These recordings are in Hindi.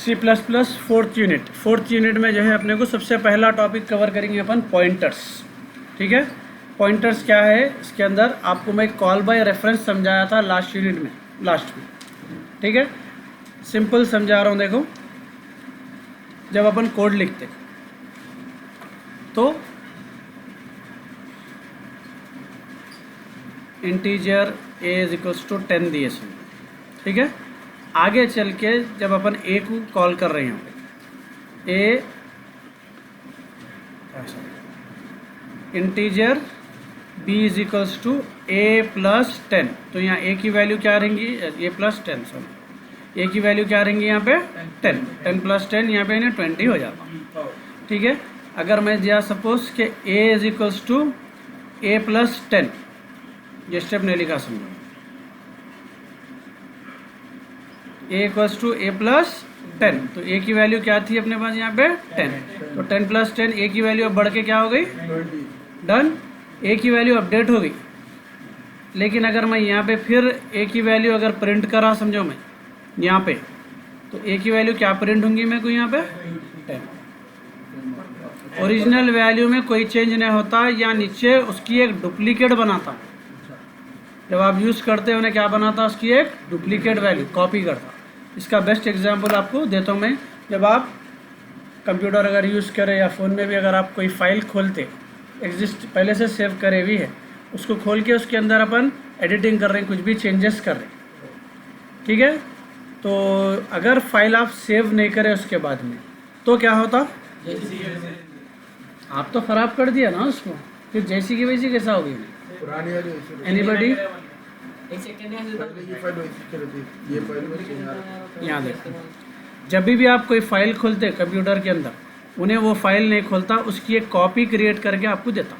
सी प्लस प्लस फोर्थ यूनिट में जो है अपने को सबसे पहला टॉपिक कवर करेंगे अपन पॉइंटर्स। ठीक है, पॉइंटर्स क्या है, इसके अंदर आपको मैं कॉल बाय रेफरेंस समझाया था लास्ट यूनिट में, लास्ट में। ठीक है, सिंपल समझा रहा हूँ। देखो, जब अपन कोड लिखते तो integer a is equals to 10 दिए सुन। ठीक है, आगे चल के जब अपन a को कॉल कर रहे हैं, यहाँ पे a integer b is equals to a plus 10, तो यहाँ a की वैल्यू क्या रहेंगी, a प्लस 10, सॉरी a की वैल्यू क्या रहेंगी यहाँ पे 10 प्लस 10, यहाँ पे 20 हो जाता। ठीक है, अगर मैं दिया सपोज कि a is equals to a plus 10, ये स्टेप नहीं लिखा समझो, a equals to a plus 10, तो a की वैल्यू क्या थी अपने पास यहाँ पे 10, तो 10 प्लस 10 a की वैल्यू अब बढ़ के क्या हो गई 20। डन, a की वैल्यू अपडेट हो गई। लेकिन अगर मैं यहाँ पे फिर a की वैल्यू अगर प्रिंट करा समझो मैं यहाँ पे, तो a की वैल्यू क्या प्रिंट होंगी मेरे को यहाँ पे 10। ओरिजिनल वैल्यू में कोई चेंज नहीं होता, या नीचे उसकी एक डुप्लीकेट बनाता। जब आप यूज़ करते हो उन्हें क्या बनाता, उसकी एक डुप्लीकेट वैल्यू कॉपी करता। इसका बेस्ट एग्जांपल आपको देता हूँ मैं। जब आप कंप्यूटर अगर यूज़ करें या फ़ोन में भी अगर आप कोई फाइल खोलते, एग्जिस्ट पहले से सेव करे हुई है, उसको खोल के उसके अंदर अपन एडिटिंग कर रहे हैं, कुछ भी चेंजेस कर रहे हैं। ठीक है, तो अगर फाइल आप सेव नहीं करें उसके बाद में, तो क्या होता, आप तो ख़राब कर दिया ना उसको, फिर जैसी की वैसी कैसा होगी एनीबडी। यहाँ देखो, जब भी आप कोई फाइल खोलते कंप्यूटर के अंदर, उन्हें वो फाइल नहीं खोलता, उसकी एक कॉपी क्रिएट करके आपको देता।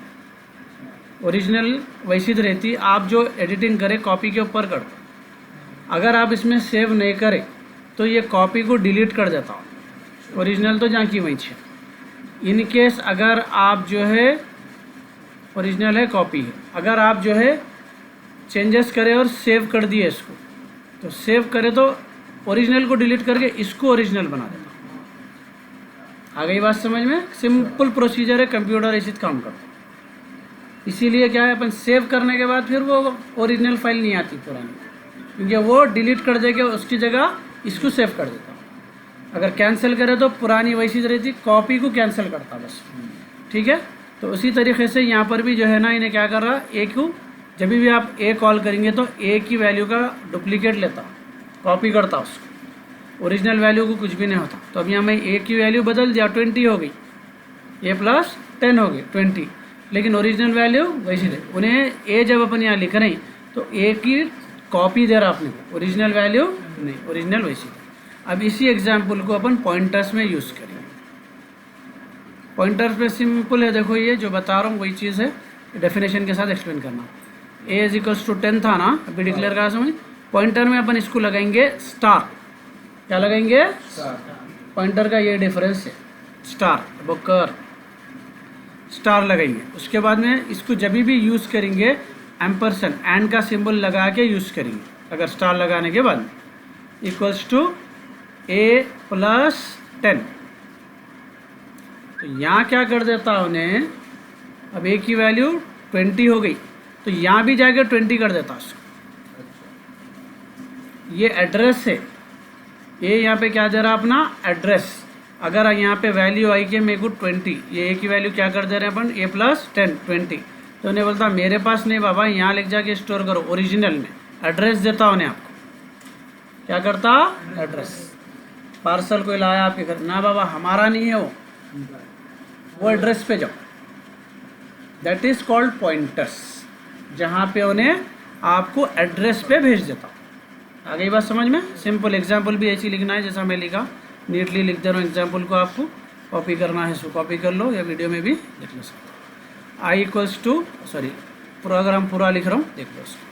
ओरिजिनल वैसी रहती, आप जो एडिटिंग करें कॉपी के ऊपर करते। अगर आप इसमें सेव नहीं करें तो ये कॉपी को डिलीट कर देता, ओरिजिनल तो जहाँ की वहीं है। इन केस अगर आप जो है ओरिजिनल है कॉपी है, अगर आप जो है चेंजेस करें और सेव कर दिए इसको, तो सेव करें तो ओरिजिनल को डिलीट करके इसको ओरिजिनल बना देता। आ गई बात समझ में? सिंपल प्रोसीजर है, कंप्यूटर ऐसे काम करता। इसीलिए क्या है, अपन सेव करने के बाद फिर वो ओरिजिनल फाइल नहीं आती पुरानी, क्योंकि वो डिलीट कर देके उसकी जगह इसको सेव कर देता। अगर कैंसिल करे तो पुरानी वैसी रहती, कॉपी को कैंसिल करता बस। ठीक है, तो उसी तरीके से यहाँ पर भी जो है ना, इन्हें क्या कर रहा, ए को जब भी आप ए कॉल करेंगे तो ए की वैल्यू का डुप्लीकेट लेता, कॉपी करता उसको, ओरिजिनल वैल्यू को कुछ भी नहीं होता। तो अब यहाँ मैं ए की वैल्यू बदल दिया, 20 हो गई, ए प्लस 10 हो गई 20, लेकिन ओरिजिनल वैल्यू वैसी रही। उन्हें ए जब अपन यहाँ लिख रहे हैं तो ए की कॉपी दे रहा आपने, ओरिजिनल वैल्यू नहीं, ओरिजिनल वैसी। अब इसी एग्जाम्पल को अपन पॉइंटर्स में यूज़ करेंगे। पॉइंटर्स पे सिंपल है, देखो ये जो बता रहा हूँ वही चीज़ है, डेफिनेशन के साथ एक्सप्लेन करना। a इज इक्वल्स टू 10 था ना, अभी डिक्लेयर करा समझ। पॉइंटर में अपन इसको लगाएंगे स्टार। क्या लगाएंगे? पॉइंटर का ये डिफरेंस है, स्टार बकर स्टार लगाएंगे। उसके बाद में इसको जब भी यूज़ करेंगे एम्परसेंड एंड का सिंबल लगा के यूज़ करेंगे। अगर स्टार लगाने के बाद इक्वल्स टू a प्लस 10, तो यहाँ क्या कर देता उन्हें, अब a की वैल्यू 20 हो गई, तो यहाँ भी जाके 20 कर देता उसको। ये एड्रेस है, ये यहाँ पे क्या दे रहा अपना एड्रेस। अगर यहाँ पे वैल्यू आई कि मेरे को 20, ये a की वैल्यू क्या कर दे रहे हैं अपन, a प्लस 10 20, तो उन्हें बोलता मेरे पास नहीं बाबा, यहाँ लिख जाके स्टोर करो ओरिजिनल में। एड्रेस देता उन्हें, आपको क्या करता, एड्रेस। पार्सल कोई लाया आपके घर, ना बाबा हमारा नहीं है वो एड्रेस पे जाओ। दैट इज कॉल्ड पॉइंटर्स, जहाँ पे उन्हें आपको एड्रेस पे भेज देता। आ गई बात समझ में? सिंपल एग्जाम्पल भी ऐसी लिखना है जैसा मैं लिखा, नीटली लिख दे रहा हूँ एग्जाम्पल को। आपको कॉपी करना है सो कॉपी कर लो, या वीडियो में भी लिख लो सकते। I equals to, sorry programme पूरा लिख रहा हूँ, देख लो उसको।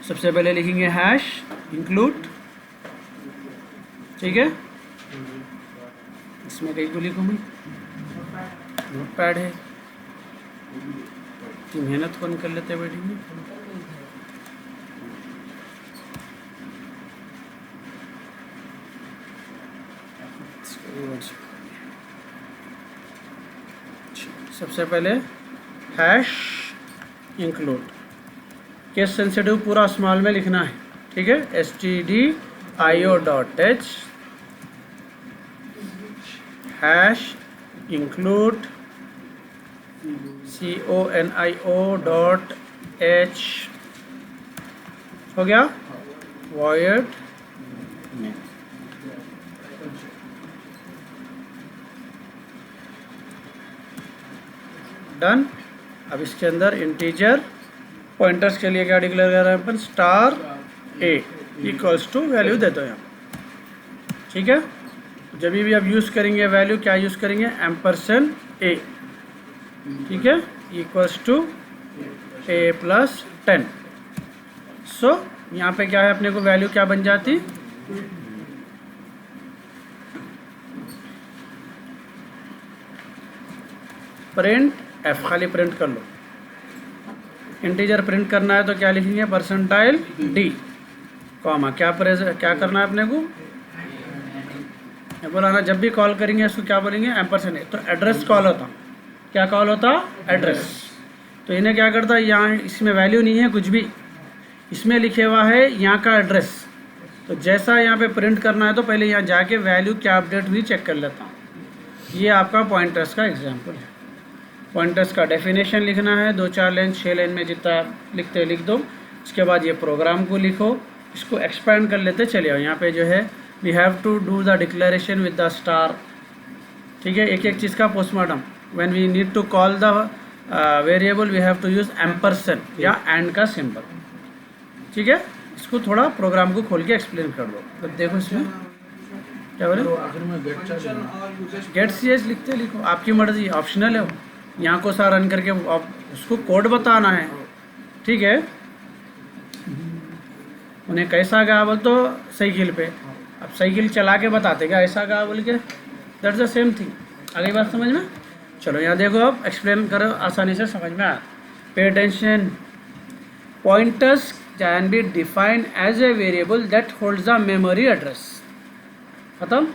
सबसे पहले लिखेंगे हैश इंक्लूड, ठीक है। इसमें कहीं को लिखूँ मैं, नोट पैड है, कि मेहनत कौन कर लेते हैं बैठेंगे। सबसे पहले हैश इंक्लूड, केस सेंसिटिव पूरा स्मॉल में लिखना है, ठीक है। stdio.h हैश इंक्लूड conio.h हो गया, void name। डन। अब इसके अंदर इंटीजर पॉइंटर्स के लिए क्या डिक्लेयर कर रहे हैं अपन, star A equals to value दे दो यहाँ, ठीक है। जब भी आप यूज़ करेंगे वैल्यू क्या यूज़ करेंगे, एम्परसेंड ए, ठीक है, इक्वल्स टू ए प्लस 10। सो यहाँ पे क्या है, अपने को वैल्यू क्या बन जाती, प्रिंट एफ, खाली प्रिंट कर लो। इंटीजर प्रिंट करना है तो क्या लिखेंगे, परसेंटाइल डी कॉमा क्या करना है अपने को, बोला ना, जब भी कॉल करेंगे इसको क्या बोलेंगे, एम्परसेंड ए। तो एड्रेस कॉल होता, क्या कॉल होता, एड्रेस। तो इन्हें क्या करता है, यहाँ इसमें वैल्यू नहीं है कुछ भी, इसमें लिखे हुआ है यहाँ का एड्रेस। तो जैसा यहाँ पे प्रिंट करना है तो पहले यहाँ जाके वैल्यू क्या अपडेट हुई चेक कर लेता हूँ। ये आपका पॉइंटर्स का एग्जाम्पल है। पॉइंटर्स का डेफिनेशन लिखना है, 2-4 लाइन 6 लाइन में जितना लिखते लिख दो। इसके बाद ये प्रोग्राम को लिखो, इसको एक्सपेंड कर लेते चले आओ। यहाँ पे जो है we have to do the declaration with the star, ठीक है। एक एक चीज़ का postmortem, when we need to call the variable we have to use ampersand या एंड का सिंबल, ठीक है। इसको थोड़ा प्रोग्राम को खोल के एक्सप्लेन कर दो। तो देखो इसमें क्या बोले, गेट सी एच लिखते लिखो, आपकी मर्जी, ऑप्शनल है वो। यहाँ को सारा रन करके आप उसको कोड बताना है, ठीक है। उन्हें कैसा गया बोल तो साइकिल पे, अब साइकिल चला के बताते क्या ऐसा गया बोल के, दैट्स द सेम थिंग। अगली बात समझ में, चलो यहाँ देखो, अब एक्सप्लेन करो, आसानी से समझ में आया। Pay attention, pointers can be defined as a variable that holds the memory address. खत्म,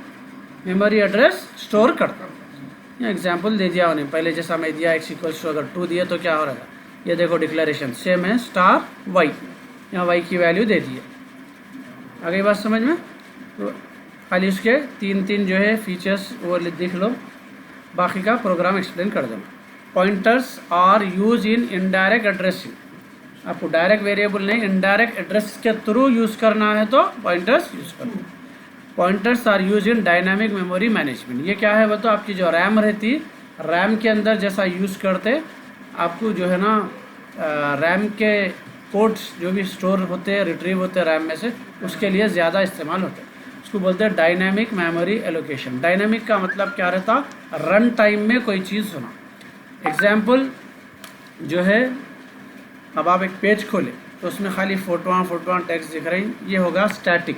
मेमोरी एड्रेस स्टोर करता। ये एग्जाम्पल दे दिया उन्हें पहले, जैसा मैं दिया x इक्वल्स टू अगर 2 दिए तो क्या हो रहा है, ये देखो डिक्लेरेशन सेम है, स्टार y, यहाँ y की वैल्यू दे दी है। आगे बात समझ में, तो खाली उसके 3 जो है फीचर्स वो देख लो, बाकी का प्रोग्राम एक्सप्लेन कर देना। Pointers are use in indirect addressing, आपको डायरेक्ट वेरिएबल नहीं, इनडायरेक्ट एड्रेस के थ्रू यूज़ करना है तो पॉइंटर्स यूज़ करना। Pointers are use in dynamic memory management, ये क्या है वो, तो आपकी जो रैम रहती, रैम के अंदर जैसा यूज़ करते आपको जो है ना, रैम के कोड्स जो भी स्टोर होते हैं, रिट्रीव होते हैं रैम में से, उसके लिए ज़्यादा इस्तेमाल होते हैं। उसको बोलते हैं डायनामिक मेमोरी एलोकेशन। डायनामिक का मतलब क्या रहता, रन टाइम में कोई चीज़ होना। एग्जाम्पल जो है, अब आप एक पेज खोले तो उसमें खाली फोटोआं टेक्स्ट दिख रही, ये होगा स्टैटिक।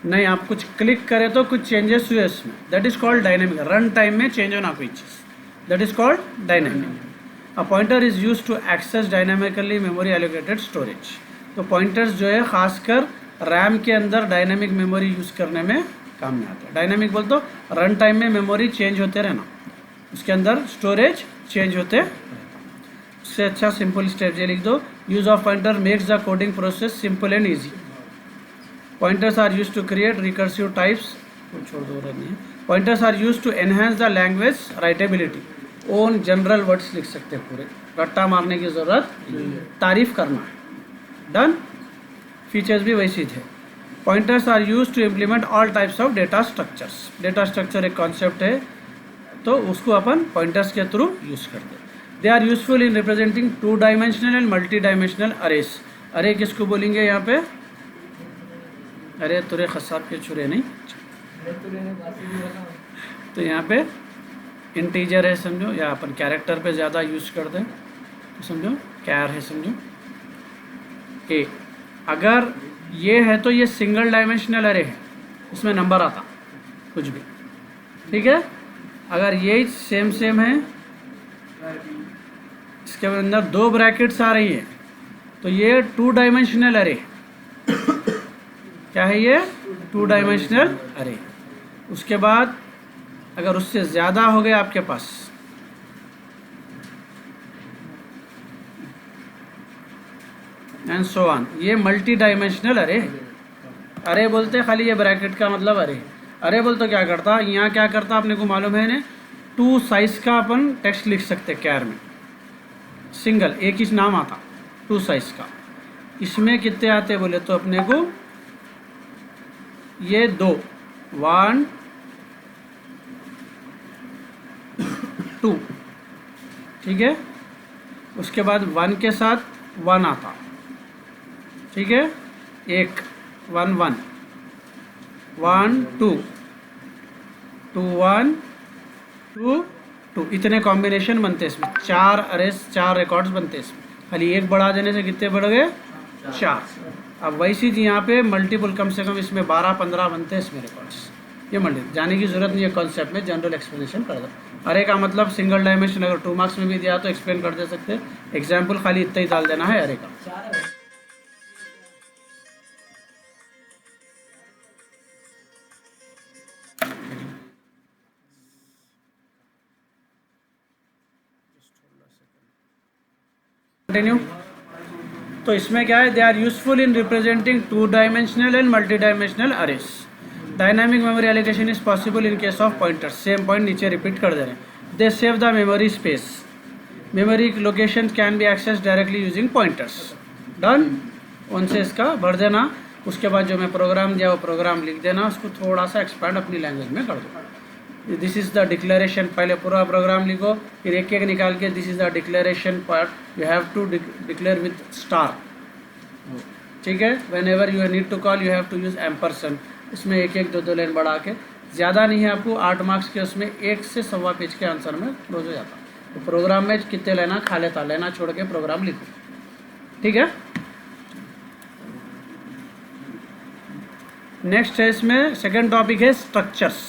नहीं, आप कुछ क्लिक करें तो कुछ चेंजेस हुए इसमें, that is called dynamic. Run time में चेंज होना कोई चीज़, that is called dynamic. A pointer is use to access dynamically memory allocated storage. तो पॉइंटर्स जो है खासकर रैम के अंदर डायनामिक मेमोरी यूज़ करने में काम में आता है। डायनामिक बोल तो रन टाइम में मेमोरी चेंज होते रहना, उसके अंदर स्टोरेज चेंज होते। उससे अच्छा सिंपल स्टेप ये लिख दो, use of pointer makes the coding process simple and easy. Pointers are used to create recursive types, छोड़ दो नहीं है। Pointers are used to enhance the language writability। Own general words लिख सकते हैं पूरे, रट्टा मारने की ज़रूरत, तारीफ करना है। डन। फीचर्स भी वैसी थे। Pointers are used to implement all types of data structures। Data structure एक कॉन्सेप्ट है, तो उसको अपन पॉइंटर्स के थ्रू यूज़ करते हैं। They are useful in representing 2 dimensional and multi dimensional arrays. Array किसको बोलेंगे यहाँ पे, अरे तुरे खसाब के छुरे नहीं, तो यहाँ पे इंटीजर है समझो, या अपन कैरेक्टर पे ज़्यादा यूज़ करते हैं तो समझो कैर है समझो ए। अगर ये है तो ये सिंगल डायमेंशनल अरे है, इसमें नंबर आता कुछ भी, ठीक है। अगर ये सेम है, इसके अंदर 2 ब्रैकेट्स आ रही है तो ये 2 डायमेंशनल अरे है। क्या है ये, 2 डायमेंशनल अरे। उसके बाद अगर उससे ज़्यादा हो गए आपके पास, एंड सो ऑन, ये मल्टी डायमेंशनल अरे। अरे बोलते खाली ये ब्रैकेट का मतलब अरे। अरे बोल तो क्या करता, यहाँ क्या करता अपने को मालूम है ने, 2 साइज़ का अपन टेक्स्ट लिख सकते कैर में, सिंगल एक ही नाम आता 2 साइज़ का। इसमें कितने आते बोले तो अपने को ये 2, 1 2, ठीक है। उसके बाद 1 के साथ 1 आता, ठीक है, 1 1 1 1 2 2 1 2 2, इतने कॉम्बिनेशन बनते हैं इसमें, 4 अरेज 4 रिकॉर्ड्स बनते हैं इसमें। खाली एक बढ़ा देने से कितने बढ़ गए, 4। अब वैसी जी यहाँ पे मल्टीपल कम से कम इसमें 12-15 बनते हैं इसमें रिकॉर्ड्स। ये मल्टी जाने की ज़रूरत नहीं है, कॉन्सेप्ट में जनरल एक्सप्लेनेशन कर दो। अरे का मतलब सिंगल डायमेंशन, अगर 2 मार्क्स में भी दिया तो एक्सप्लेन कर दे सकते हैं। एग्जाम्पल खाली इतना ही डाल देना है अरे का। कंटिन्यू। तो इसमें क्या है, they are useful in representing 2 dimensional and multi dimensional arrays. Dynamic memory allocation is possible in case of pointers. Same point नीचे रिपीट कर दे रहे हैं। They save the memory space. Memory location can be access directly using pointers. Done. उनसे इसका भर देना। उसके बाद जो मैं प्रोग्राम दिया वो प्रोग्राम लिख देना, उसको थोड़ा सा एक्सपैंड अपनी लैंग्वेज में कर दो। दिस इज़ द डिक्लेरेशन, पहले पूरा प्रोग्राम लिखो, फिर एक एक निकाल के this is the declaration part, you have to declare with star, ठीक है। Whenever you need to call you have to use ampersand. इसमें एक एक 2-2 लाइन बढ़ा के, ज़्यादा नहीं है आपको 8 मार्क्स के, उसमें 1 से 1.25 पेज के आंसर में क्लोज हो जाता। तो प्रोग्राम में कितने लेना खा लेता, लेना छोड़ के प्रोग्राम लिखो, ठीक है। नेक्स्ट है इसमें सेकेंड टॉपिक है स्ट्रक्चर्स।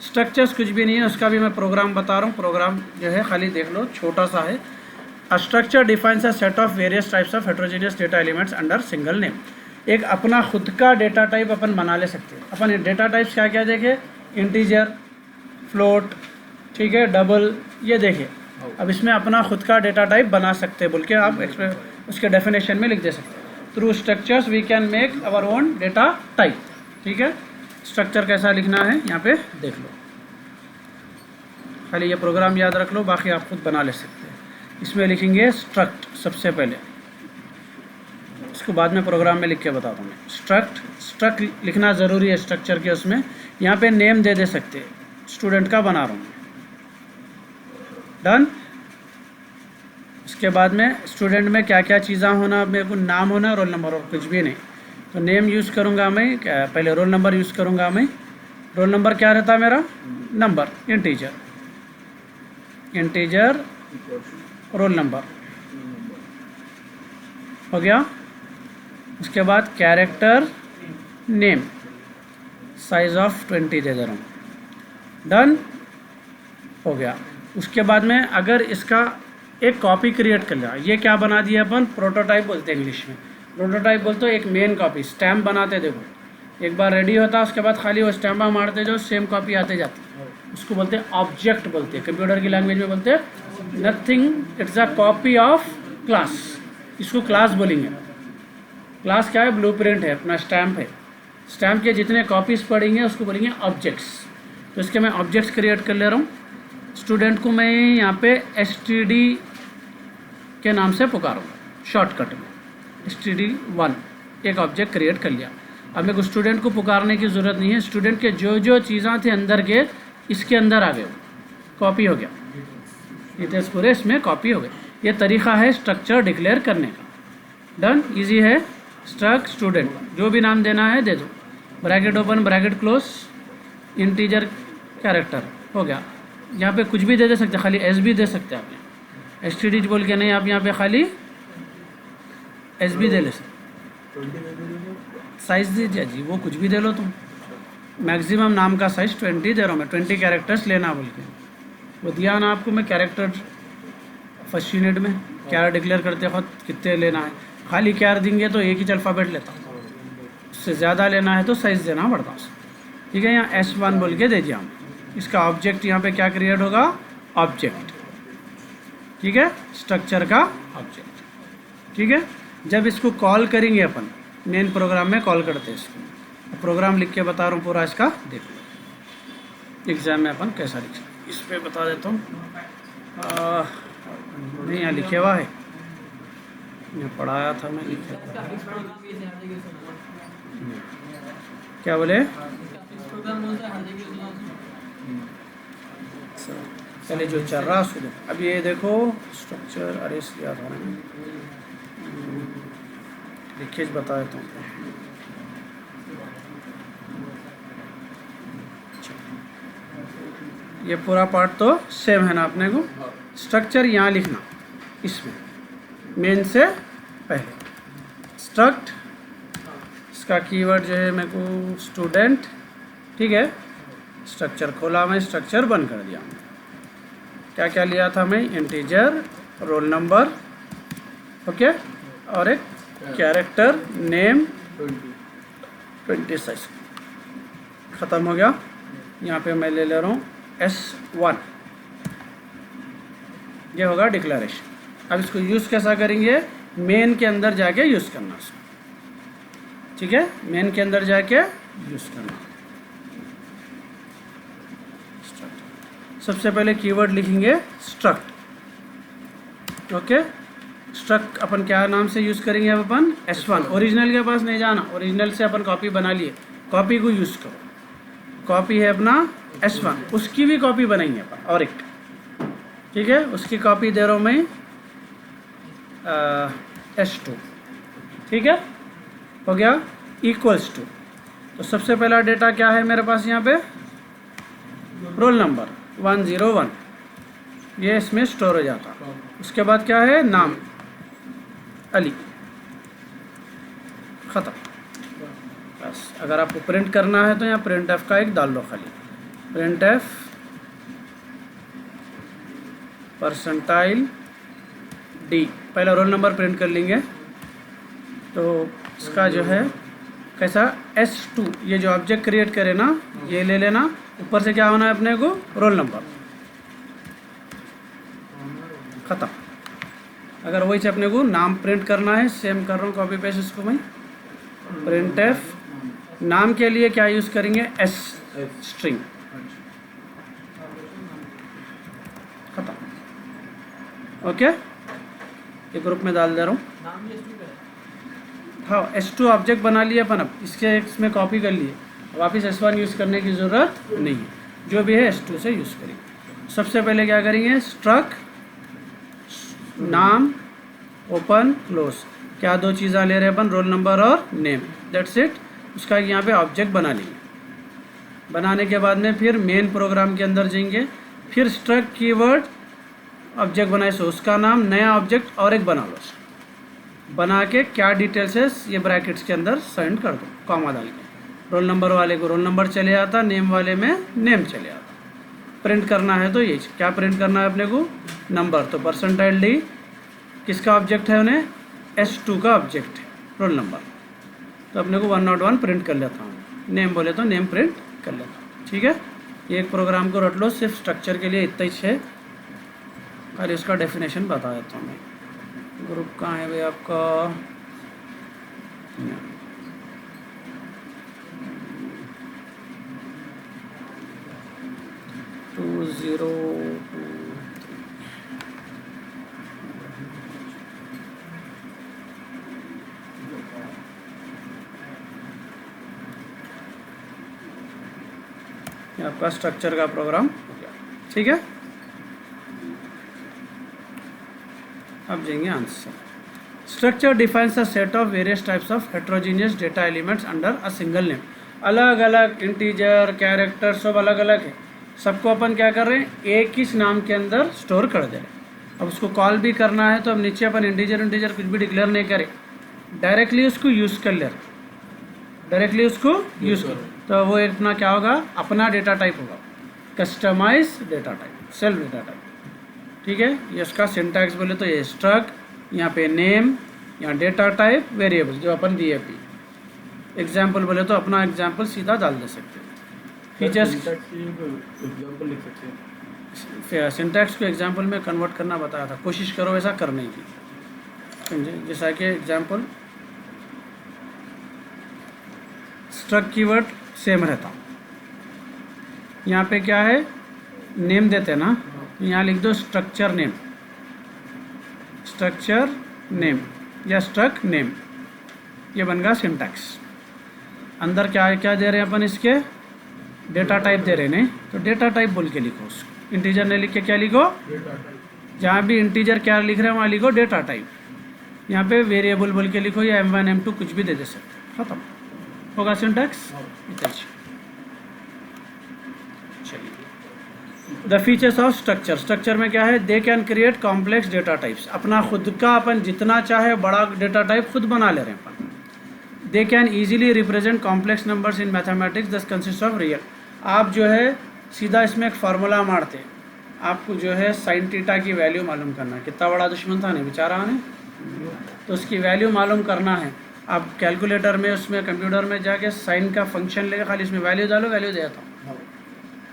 स्ट्रक्चर्स कुछ भी नहीं है, उसका भी मैं प्रोग्राम बता रहा हूँ। प्रोग्राम जो है खाली देख लो, छोटा सा है। A structure defines a set of various types of heterogeneous data elements under single name. एक अपना खुद का डेटा टाइप अपन बना ले सकते हैं। अपन डेटा टाइप्स क्या क्या देखे, इंटीजर, फ्लोट, ठीक है, डबल, ये देखे। अब इसमें अपना खुद का डेटा टाइप बना सकते हैं बोल के आप उसके डेफिनेशन में लिख दे सकते हैं। Through structures we can make our own data type, ठीक है। स्ट्रक्चर कैसा लिखना है यहाँ पे देख लो, खाली ये प्रोग्राम याद रख लो, बाकी आप खुद बना ले सकते हैं। इसमें लिखेंगे स्ट्रक्ट सबसे पहले, इसको बाद में प्रोग्राम में लिख के बताता हूँ मैं। स्ट्रक्ट लिखना ज़रूरी है स्ट्रक्चर के। उसमें यहाँ पे नेम दे सकते हैं, स्टूडेंट का बना रहा हूँ। डन। इसके बाद में स्टूडेंट में क्या क्या चीज़ें होना, मेरे को नाम होना, रोल नंबर, और कुछ भी नहीं। तो नेम यूज़ करूँगा मैं, पहले रोल नंबर यूज़ करूँगा मैं। रोल नंबर क्या रहता है मेरा, नंबर, इंटीजर रोल नंबर हो गया। उसके बाद कैरेक्टर नेम, साइज ऑफ 20 दे रहा हूँ। डन हो गया। उसके बाद में अगर इसका एक कॉपी क्रिएट कर लिया, ये क्या बना दिया अपन, प्रोटोटाइप बोलते हैं इंग्लिश में। प्रोटोटाइप बोलते हो एक मेन कॉपी, स्टैम्प बनाते, देखो एक बार रेडी होता है, उसके बाद खाली वो स्टैम्प मारते जो सेम कॉपी आते जाते, उसको बोलते हैं ऑब्जेक्ट बोलते हैं, कंप्यूटर की लैंग्वेज में बोलते हैं nothing, it's a copy of class. इसको क्लास बोलेंगे। क्लास क्या है, ब्लूप्रिंट है, अपना स्टैम्प है। स्टैम्प के जितने कॉपीज़ पढ़ेंगे उसको बोलेंगे ऑब्जेक्ट्स। तो इसके मैं ऑब्जेक्ट्स क्रिएट कर ले रहा हूँ। स्टूडेंट को मैं यहाँ पे std के नाम से पुकारूँगा शॉर्टकट में, std1 एक ऑब्जेक्ट क्रिएट कर लिया। अब मेरे को स्टूडेंट को पुकारने की ज़रूरत नहीं है, स्टूडेंट के जो जो चीज़ें थे अंदर के इसके अंदर आ गए, कॉपी हो गया, डिटेल्स पूरे इसमें कॉपी हो गए। ये तरीका है स्ट्रक्चर डिक्लेयर करने का। डन, इजी है। स्ट्रक्ट स्टूडेंट, जो भी नाम देना है दे दो, bracket open bracket close, integer character हो गया। यहाँ पे कुछ भी दे सकते, खाली एस भी दे सकते हैं आप, std बोल के नहीं, आप यहाँ पे खाली एस भी दे ले सकते। साइज़ दीजिए जी, वो कुछ भी दे लो तुम। मैक्सिमम नाम का साइज़ 20 दे रहा हूँ मैं, 20 कैरेक्टर्स लेना बोल के वो दिया ना आपको मैं कैरेक्टर फर्स्ट यूनिट में। क्या डिक्लेयर करते खुद कितने लेना है, खाली क्या देंगे तो एक ही अल्फ़ाबेट लेता, उससे ज़्यादा लेना है तो साइज़ देना पड़ता। ठीक है, यहाँ S1 बोल के दे दिया हम, इसका ऑब्जेक्ट यहाँ पे क्या क्रिएट होगा, ऑब्जेक्ट, ठीक है, स्ट्रक्चर का ऑब्जेक्ट, ठीक है। जब इसको कॉल करेंगे अपन मेन प्रोग्राम में कॉल करते हैं इसको, प्रोग्राम लिख के बता रहा हूँ पूरा, इसका देख लो एग्जाम में अपन कैसा लिख सकते, इस पर बता देता हूँ। नहीं यहाँ लिखे हुआ है, मैं पढ़ाया था, मैं लिखे क्या बोले, पहले जो चल रहा उसको देखो। अब ये देखो स्ट्रक्चर अरेस किया था मैंने, लिखे बता देता हूँ। ये पूरा पार्ट तो सेम है ना अपने को। स्ट्रक्चर यहाँ लिखना, इसमें मेन से पहले स्ट्रक्ट, इसका कीवर्ड जो है मेरे को स्टूडेंट, ठीक है। स्ट्रक्चर खोला मैं, स्ट्रक्चर बंद कर दिया। क्या क्या लिया था मैं, इंटीजर, रोल नंबर, ओके, और एक कैरेक्टर नेम 26, ख़त्म हो गया। यहाँ पे मैं ले रहा हूँ S1, ये होगा डिक्लेरेशन। अब इसको यूज़ कैसा करेंगे, मेन के अंदर जाके यूज़ करना इसको, ठीक है, मेन के अंदर जाके यूज़ करना। सबसे पहले कीवर्ड लिखेंगे स्ट्रक्ट, ओके। स्ट्रक्ट अपन क्या नाम से यूज़ करेंगे, अब अपन S1, ओरिजिनल के पास नहीं जाना, ओरिजिनल से अपन कॉपी बना लिए, कॉपी को यूज़ करो। कॉपी है अपना S1, उसकी भी कॉपी बनाएंगे अपन और एक, ठीक है, उसकी कॉपी दे रहा हूँ मैं S2, ठीक है, हो गया, इक्वल्स टू। तो सबसे पहला डेटा क्या है मेरे पास यहाँ पे, रोल नंबर 101, ये इसमें स्टोर हो जाता। उसके बाद क्या है, नाम अली, ख़त्म। बस अगर आपको प्रिंट करना है तो यहाँ प्रिंट एफ का एक डाल लो खाली, प्रिंट एफ परसेंटाइल डी, पहला रोल नंबर प्रिंट कर लेंगे। तो इसका जो है कैसा, S2, ये जो ऑब्जेक्ट क्रिएट करे ना, ये ले लेना, ऊपर से क्या होना है अपने को, रोल नंबर, ख़त्म। अगर वही से अपने को नाम प्रिंट करना है, सेम कर रहा हूँ कॉपी पेस्ट इसको मैं, प्रिंट एफ, नाम के लिए क्या यूज़ करेंगे, S स्ट्रिंग, ख़त्म, ओके। एक ग्रुप में डाल दे रहा हूँ। हाँ, S2 ऑब्जेक्ट बना लिया अपन, अब इसके इसमें कॉपी कर लिए, वापस S1 यूज़ करने की ज़रूरत नहीं है, जो भी है S2 से यूज़ करेंगे। सबसे पहले क्या करेंगे, स्ट्रक्ट नाम ओपन क्लोज, क्या दो चीज़ें ले रहे हैं अपन, रोल नंबर और नेम, दैट्स इट। उसका यहाँ पे ऑब्जेक्ट बना लेंगे। बनाने के बाद में फिर मेन प्रोग्राम के अंदर जाएंगे, फिर स्ट्रक्ट कीवर्ड ऑब्जेक्ट बनाए, सो उसका नाम, नया ऑब्जेक्ट और एक बना लो, बना के क्या डिटेल्स है ये ब्रैकेट्स के अंदर सेंड कर दो, कॉमा डाल के। रोल नंबर वाले को रोल नंबर चले आता, नेम वाले में नेम चले आता। प्रिंट करना है तो ये क्या प्रिंट करना है अपने को, नंबर, तो परसेंटाइल डी किसका ऑब्जेक्ट है, उन्हें S2 का ऑब्जेक्ट है, रोल नंबर, तो अपने को 101 प्रिंट कर लेता हूँ। नेम बोले तो नेम प्रिंट कर लेता हूँ, ठीक है। ये एक प्रोग्राम को रट लो, सिर्फ स्ट्रक्चर के लिए इतना ही है, और इसका डेफिनेशन बता देता हूँ मैं। ग्रुप कहाँ है भाई आपका, 2023। ये आपका स्ट्रक्चर का प्रोग्राम हो गया, ठीक है। अब जाएंगे answer. Structure defines a set of various types of heterogeneous data elements under a single name. अलग अलग इंटीजर, कैरेक्टर सब अलग अलग है, सबको अपन क्या कर रहे हैं, एक ही नाम के अंदर स्टोर कर दे रहे हैं। अब उसको कॉल भी करना है तो अब नीचे अपन इंटीजर कुछ भी डिक्लेयर नहीं करें, डायरेक्टली उसको यूज़ कर ले, डायरेक्टली उसको यूज़ करो, तो वो अपना क्या होगा, अपना डेटा टाइप होगा, customise data type, self data type, ठीक है। ये उसका सिंटैक्स बोले तो ये स्ट्रक्ट, यहाँ पे नेम, यहाँ डेटा टाइप, वेरिएबल जो अपन दिए। एग्जाम्पल बोले तो अपना एग्जाम्पल सीधा डाल दे सकते हैं, फीचर्स एग्जाम्पल लिख सकते हैं। सिंटैक्स को एग्जाम्पल में कन्वर्ट करना बताया था, कोशिश करो ऐसा करने की, समझे। जैसा कि एग्जाम्पल स्ट्रक्ट कीवर्ड सेम रहता, यहाँ पे क्या है नेम देते ना, यहाँ लिख दो स्ट्रक्चर नेम, स्ट्रक्चर नेम या स्ट्रक्ट नेम, ये बन गया सिंटैक्स। अंदर क्या क्या दे रहे हैं अपन, इसके डेटा टाइप दे रहे हैं, नहीं तो डेटा टाइप बोल के लिखो उसको, इंटीजर ने लिख के क्या लिखो, जहाँ भी इंटीजर क्या लिख रहे हैं वहाँ लिखो डेटा टाइप, यहाँ पे वेरिएबल बोल के लिखो या m1 m2 कुछ भी दे सकते, खत्म होगा सिंटैक्स। चलिए the features of structure, structure में क्या है, they can create complex data types, अपना खुद का अपन जितना चाहे बड़ा डेटा टाइप खुद बना ले रहे हैं अपन। They can easily represent complex numbers in mathematics this consist of real, आप जो है सीधा इसमें एक फार्मूला मारते हैं, आपको जो है साइन थीटा की वैल्यू मालूम करना है, कितना बड़ा दुश्मन था नहीं बेचारा ने, तो उसकी वैल्यू मालूम करना है। आप कैलकुलेटर में उसमें कंप्यूटर में जाके साइन का फंक्शन लेके खाली इसमें वैल्यू डालो, वैल्यू दे देता हूँ,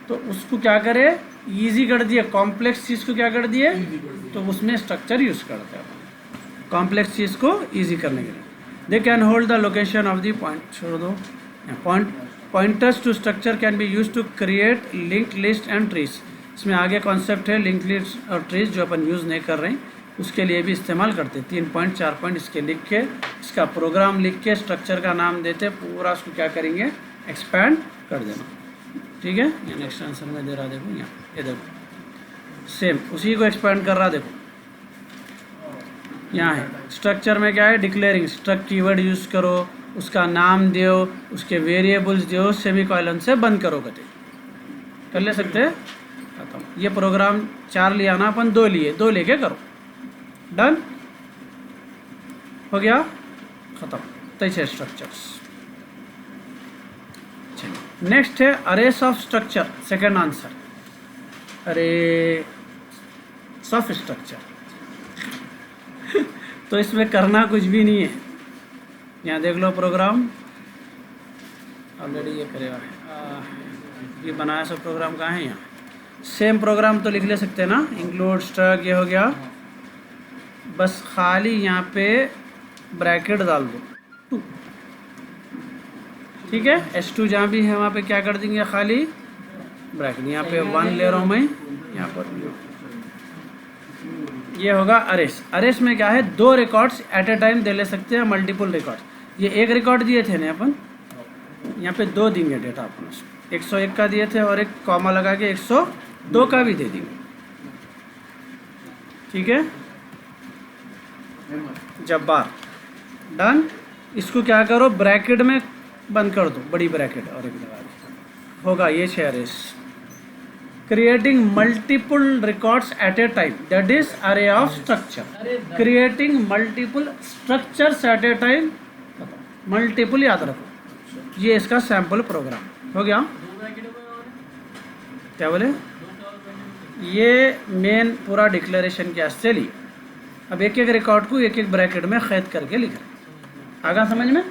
तो उसको क्या करे ईजी कर दिए, कॉम्प्लेक्स चीज़ को क्या कर दिए, तो उसमें स्ट्रक्चर यूज़ करते हैं कॉम्प्लेक्स चीज़ को ईजी करने के लिए। They can hold the location of the point, छोड़ दो point, pointers to structure can be use to create linked list and trees, इसमें आगे कॉन्सेप्ट है लिंक्ड लिस्ट और ट्रीज जो अपन यूज़ नहीं कर रहे हैं, उसके लिए भी इस्तेमाल करते, 3 पॉइंट 4 पॉइंट इसके लिख के, इसका प्रोग्राम लिख के स्ट्रक्चर का नाम देते, पूरा उसको क्या करेंगे एक्सपैंड कर देना, ठीक है। ये नेक्स्ट आंसर में दे रहा, देखो यहाँ ये देखो सेम उसी को एक्सपैंड कर रहा, देखो यहाँ है स्ट्रक्चर में क्या है, डिक्लेयरिंग स्ट्रक्ट कीवर्ड यूज़ करो, उसका नाम दो, उसके वेरिएबल्स दो, सेमीकोलन से बंद करो, कते कर ले सकते हैं। ये प्रोग्राम 4 लिया ना अपन, 2 लिए, 2 लेके करो, डन हो गया, खत्म। तैसे स्ट्रक्चर्स। चलिए नेक्स्ट है Ares of structure, second answer, Ares of structure तो इसमें करना कुछ भी नहीं है, यहाँ देख लो प्रोग्राम ऑलरेडी ये करेगा, ये बनाया सब प्रोग्राम कहाँ है, यहाँ सेम प्रोग्राम तो लिख ले सकते हैं ना, इंक्लूड स्ट्रक ये हो गया, बस खाली यहाँ पे ब्रैकेट डाल दो 2, ठीक है। S2 जहाँ भी है वहाँ पे क्या कर देंगे, खाली ब्रैकेट, यहाँ पे 1 ले रहा हूँ मैं, यहाँ पर ये होगा अरेस। अरेस में क्या है, 2 रिकॉर्ड्स एट ए टाइम दे ले सकते हैं, मल्टीपल रिकॉर्ड्स, ये 1 रिकॉर्ड दिए थे ना अपन, यहाँ पे 2 देंगे डेटा अपन, 101 का दिए थे और एक कॉमा लगा के 102 का भी दे देंगे, ठीक है। जब्बार डन, इसको क्या करो ब्रैकेट में बंद कर दो, बड़ी ब्रैकेट और एक लगा दो, होगा ये शेयरेस। Creating multiple records at a time, that is array of structure. Creating multiple structures at a time, multiple याद रखो, ये इसका सैम्पल प्रोग्राम हो गया। क्या बोले, ये मेन पूरा डिक्लेरेशन क्या चलिए, अब एक एक रिकॉर्ड को एक एक ब्रैकेट में कैद करके लिख रहे, आगा समझ में,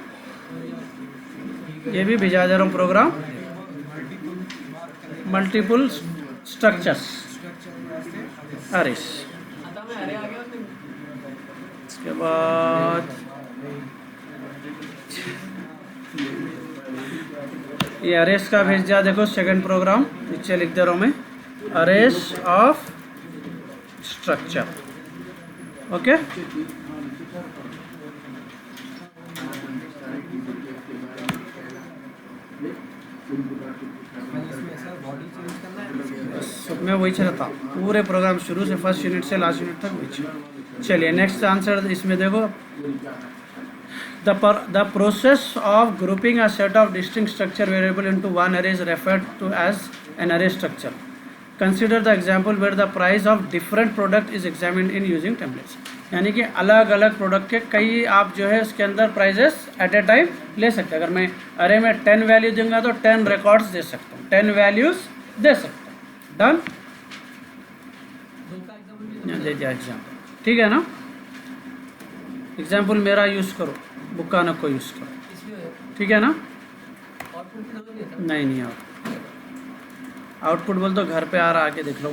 ये भी भेजा जा रहा हूँ प्रोग्राम, मल्टीपल स्ट्रक्चर्स अरेस। इसके बाद ये अरेस का भेज दिया, देखो सेकंड प्रोग्राम नीचे लिख दे रहा हूँ मैं, अरेस ऑफ स्ट्रक्चर, ओके। सब में वही चलता, पूरे प्रोग्राम शुरू से फर्स्ट यूनिट से लास्ट यूनिट तक वही। चलिए नेक्स्ट आंसर, इसमें देखो the process of grouping a set of distinct structure variable into one array is referred to as an array structure. Consider the example where the price of different product is examined in using templates. यानी कि अलग अलग प्रोडक्ट के कई आप जो है उसके अंदर प्राइजेस एट ए टाइम ले सकते हैं। अगर मैं अरे में 10 वैल्यू दूंगा तो 10 रिकॉर्ड्स दे सकता हूँ, 10 वैल्यूज दे सकता हूँ, डन। दे दिया एग्जाम्पल, ठीक है ना। एग्जाम्पल मेरा यूज़ करो, बुक्का न को यूज़ करो, ठीक है ना। नहीं और आउटपुट बोल तो घर पे आ रहा, आके देख लो।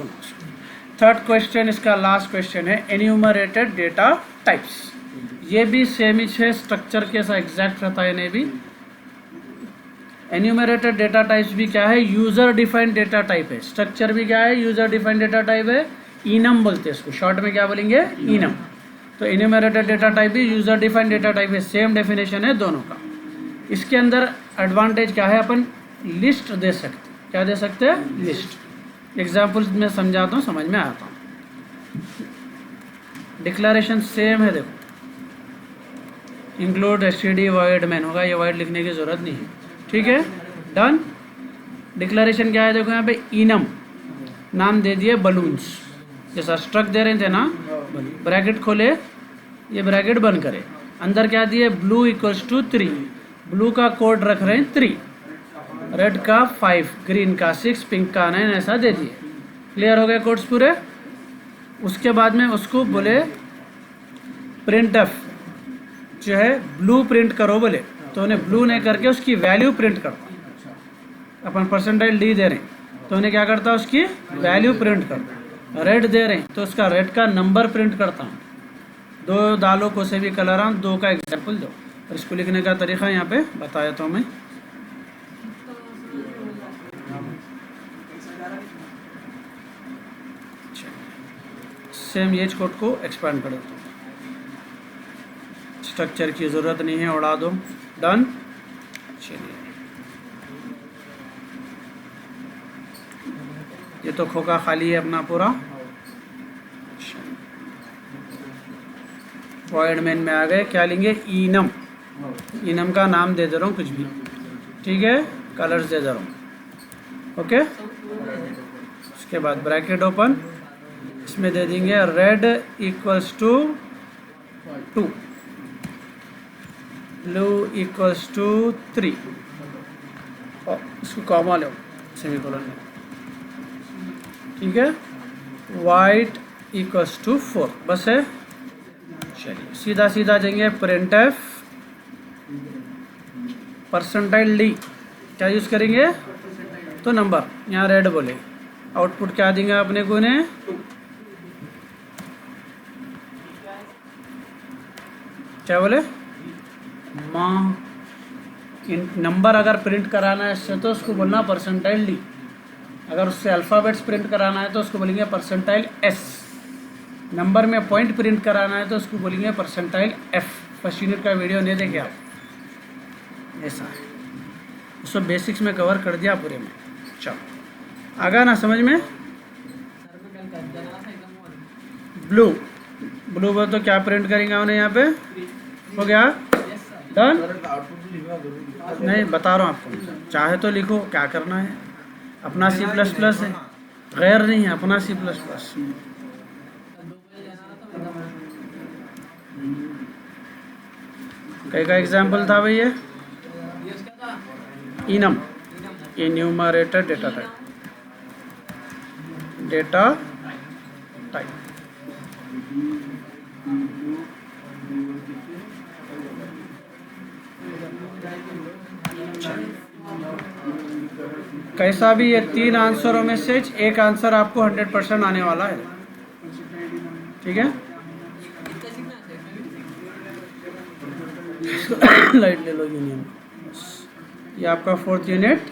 थर्ड क्वेश्चन इसका लास्ट क्वेश्चन है, एन्यूमरेटेड डेटा टाइप्स। ये भी सेम ही है, स्ट्रक्चर के साथ एग्जैक्ट रहता है। इन्हें भी एन्यूमरेटेड डेटा टाइप्स भी क्या है, यूजर डिफाइंड डेटा टाइप है। स्ट्रक्चर भी क्या है, यूजर डिफाइंड डेटा टाइप है। इनम बोलते हैं इसको, शॉर्ट में क्या बोलेंगे, इनम। तो एन्यूमरेटेड डेटा टाइप भी यूजर डिफाइंड डेटा टाइप है, सेम डेफिनेशन है दोनों का। इसके अंदर एडवांटेज क्या है, अपन लिस्ट दे सकते। क्या दे सकते हैं, लिस्ट। एग्जाम्पल में समझाता हूँ, समझ में आता हूँ। डिक्लेरेशन सेम है, देखो इंक्लूड एसटीडी वॉइड मैन होगा, ये वॉइड लिखने की ज़रूरत नहीं है, ठीक है, डन। डिक्लेरेशन क्या है, देखो यहाँ पे इनम नाम दे दिए बलून्स, जैसा स्ट्रक दे रहे थे ना, ब्रैकेट खोले, ये ब्रैकेट बंद करे, अंदर क्या दिए, ब्लू इक्वल्स टू 3, ब्लू का कोड रख रहे हैं 3, रेड का 5, ग्रीन का 6, पिंक का 9, ऐसा दे दिए। क्लियर हो गए कोड्स पूरे। उसके बाद में उसको बोले प्रिंट एफ जो है ब्लू प्रिंट करो बोले, तो उन्हें ब्लू नहीं करके उसकी वैल्यू प्रिंट करता। अपन परसेंटाइल डी दे रहे हैं तो उन्हें क्या करता, उसकी वैल्यू प्रिंट करता। रेड दे रहे हैं तो उसका रेड का नंबर प्रिंट करता हूँ। 2 दालों को से भी कलर आन, 2 का एग्जाम्पल दो। और इसको लिखने का तरीका यहाँ पे बताया तो मैं। सेम ये कोड को एक्सपेंड कर देता हूँ, स्ट्रक्चर की ज़रूरत नहीं है, उड़ा दो, डन। चलिए ये तो खोखा खाली है अपना पूरा। वॉइड मेन में आ गए, क्या लेंगे, इनम। इनम का नाम दे दे रहा हूँ कुछ भी, ठीक है, कलर्स दे दे रहा हूँ, ओके। उसके बाद ब्रैकेट ओपन, इसमें दे देंगे red equals to 2, blue equals to 3, और इसको कॉमा लो सेमीकोलन में, ठीक है। वाइट इक्वल्स टू 4, बस है। चलिए सीधा सीधा जाएंगे, प्रिंट एफ परसेंटाइल डी, क्या यूज़ करेंगे, तो नंबर, यहाँ रेड बोले, आउटपुट क्या देंगे अपने को, ने क्या बोले, माँ। नंबर अगर प्रिंट कराना है इससे तो उसको बोलना परसेंटाइल डी, अगर उससे अल्फ़ाबेट्स प्रिंट कराना है तो उसको बोलेंगे परसेंटाइल एस, नंबर में पॉइंट प्रिंट कराना है तो उसको बोलेंगे परसेंटाइल एफ। फर्स्ट यूनिट का वीडियो नहीं देखे आप, ऐसा है, उसको बेसिक्स में कवर कर दिया पूरे में। चलो आगा ना समझ में। ब्लू, ब्लू बोल तो क्या प्रिंट करेंगे उन्हें, यहाँ पे हो गया, डन। नहीं बता रहा हूँ आपको, चाहे तो लिखो, क्या करना है, अपना C++ है, गैर नहीं है, अपना C++। कई का एग्जाम्पल था भैया, enum, enumerated data type, data type. कैसा भी ये 3 आंसरों में से एक आंसर आपको 100% आने वाला है, ठीक है। लाइट ले लो यूनियन, ये आपका 4th यूनिट